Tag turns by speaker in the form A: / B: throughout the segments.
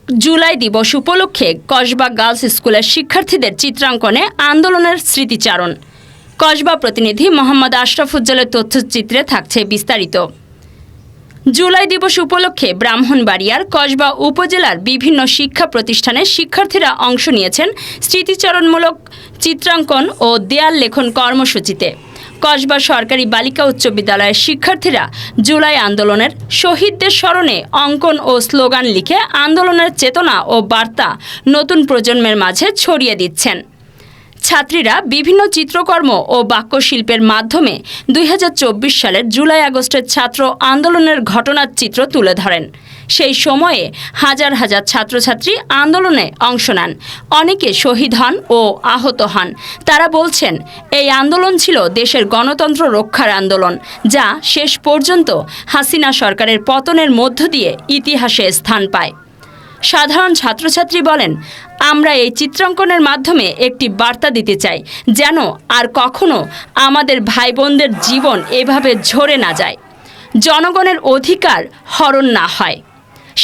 A: জুলাই দিবস উপলক্ষে কসবা গার্লস স্কুলের শিক্ষার্থীদের চিত্রাঙ্কনে আন্দোলনের স্মৃতিচারণ। কসবা প্রতিনিধি মোহাম্মদ আশরাফুজ্জালের তথ্যচিত্রে থাকছে বিস্তারিত। জুলাই দিবস উপলক্ষে ব্রাহ্মণবাড়িয়ার কসবা উপজেলার বিভিন্ন শিক্ষা প্রতিষ্ঠানে শিক্ষার্থীরা অংশ নিয়েছেন স্মৃতিচারণমূলক চিত্রাঙ্কন ও দেয়াল লেখন কর্মসূচিতে। কসবা সরকারি বালিকা উচ্চ বিদ্যালয়ের শিক্ষার্থীরা জুলাই আন্দোলনের শহীদদের স্মরণে অঙ্কন ও স্লোগান লিখে আন্দোলনের চেতনা ও বার্তা নতুন প্রজন্মের মাঝে ছড়িয়ে দিচ্ছেন। ছাত্রীরা বিভিন্ন চিত্রকর্ম ও বাক্যশিল্পের মাধ্যমে 2024 সালের জুলাই আগস্টের ছাত্র আন্দোলনের ঘটনার চিত্র তুলে ধরেন। সেই সময়ে হাজার হাজার ছাত্রছাত্রী আন্দোলনে অংশ নেন, অনেকে শহীদ হন ও আহত হন। তারা বলছেন, এই আন্দোলন ছিল দেশের গণতন্ত্র রক্ষার আন্দোলন, যা শেষ পর্যন্ত হাসিনা সরকারের পতনের মধ্য দিয়ে ইতিহাসে স্থান পায়। সাধারণ ছাত্রছাত্রী বলেন, আমরা এই চিত্রাঙ্কনের মাধ্যমে একটি বার্তা দিতে চাই, যেন আর কখনো আমাদের ভাই বোনদের জীবন এভাবে ঝরে না যায়, জনগণের অধিকার হরণ না হয়।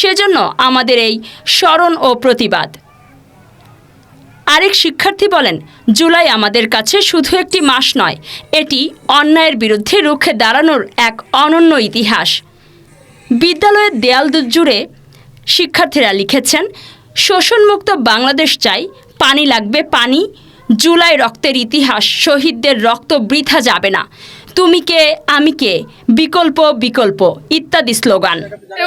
A: সেজন্য আমাদের এই স্মরণ ও প্রতিবাদ। আরেক শিক্ষার্থী বলেন, জুলাই আমাদের কাছে শুধু একটি মাস নয়, এটি অন্যায়ের বিরুদ্ধে রুখে দাঁড়ানোর এক অনন্য ইতিহাস। বিদ্যালয়ের দেয়াল জুড়ে শিক্ষার্থীরা লিখেছেন, শোষণমুক্ত বাংলাদেশ চাই, পানি লাগবে পানি, জুলাই রক্তের ইতিহাস, শহীদদের রক্ত বৃথা যাবে না, তুমি কে আমি কে, বিকল্প বিকল্প ইত্যাদি স্লোগান।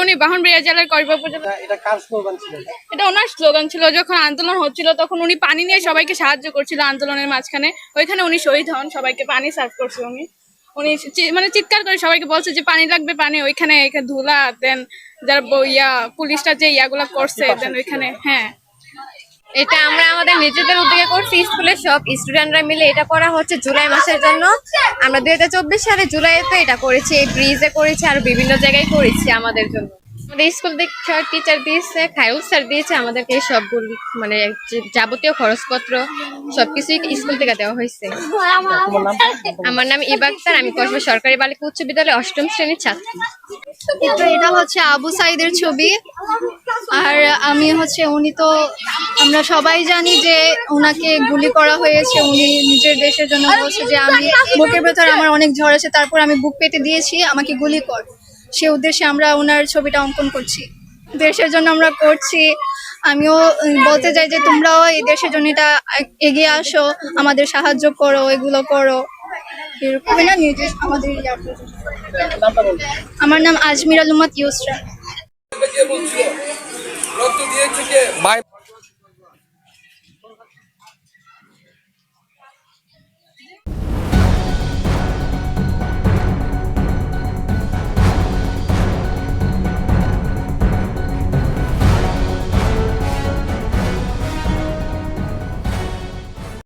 B: উনি ব্রাহ্মণবাড়িয়া জেলার কসবা উপজেলা।
C: এটা কার স্লোগান ছিল?
B: এটা ওনার স্লোগান ছিল। যখন আন্দোলন হচ্ছিল তখন উনি পানি নিয়ে সবাইকে সাহায্য করছিল আন্দোলনের মাঝখানে। ওইখানে উনি শহীদ হন, সবাইকে পানি সার্ভ করছে। উনি মানে চিৎকার করে সবাইকে বলছে যে পানি লাগবে পানি। ওইখানে ধুলা দেন যারা পুলিশটা যে ইয়াগুলা করছে দেন ওইখানে। হ্যাঁ,
D: এটা আমরা আমাদের নিজেদের উদ্যোগে করছি। স্কুলের সব স্টুডেন্টরা মিলে এটা করা হচ্ছে জুলাই মাসের জন্য। আমরা 2024 সালে জুলাইতে এটা করেছি, এই ব্রিজে করেছি আর বিভিন্ন জায়গায় করেছি আমাদের জন্য। আমাদের স্কুল থেকে টিচার দিয়েছে, খায়ুল স্যার দিয়েছে আমাদেরকে সবগুলি মানে যাবতীয় খরচপত্র সবকিছুই স্কুল থেকে দেওয়া হয়েছে। আমার নাম ইবাক্তার, আমি কসবা সরকারি বালিকা উচ্চ বিদ্যালয়ে 8ম শ্রেণীর ছাত্রী।
E: এটা হচ্ছে আবু সাইদের ছবি। আর আমি উনি তো আমরা সবাই জানি যে ওনাকে গুলি করা হয়েছে। উনি নিজের দেশের জন্য বলছে যে আমি বুকের ভেতর আমার অনেক ঝড় আছে, তারপর আমি বুক পেতে দিয়েছি, আমাকে গুলি কর। সে উদ্দেশ্যে আমরা ওনার ছবিটা অঙ্কন করছি, দেশের জন্য আমরা করছি। আমিও বলতে চাই যে তোমরাও এই দেশের জন্য এটা এগিয়ে আসো, আমাদের সাহায্য করো, এগুলো করো। এরকমই না নিজে আমাদের। আমার নাম আজমির আলুমাত ইউসরা।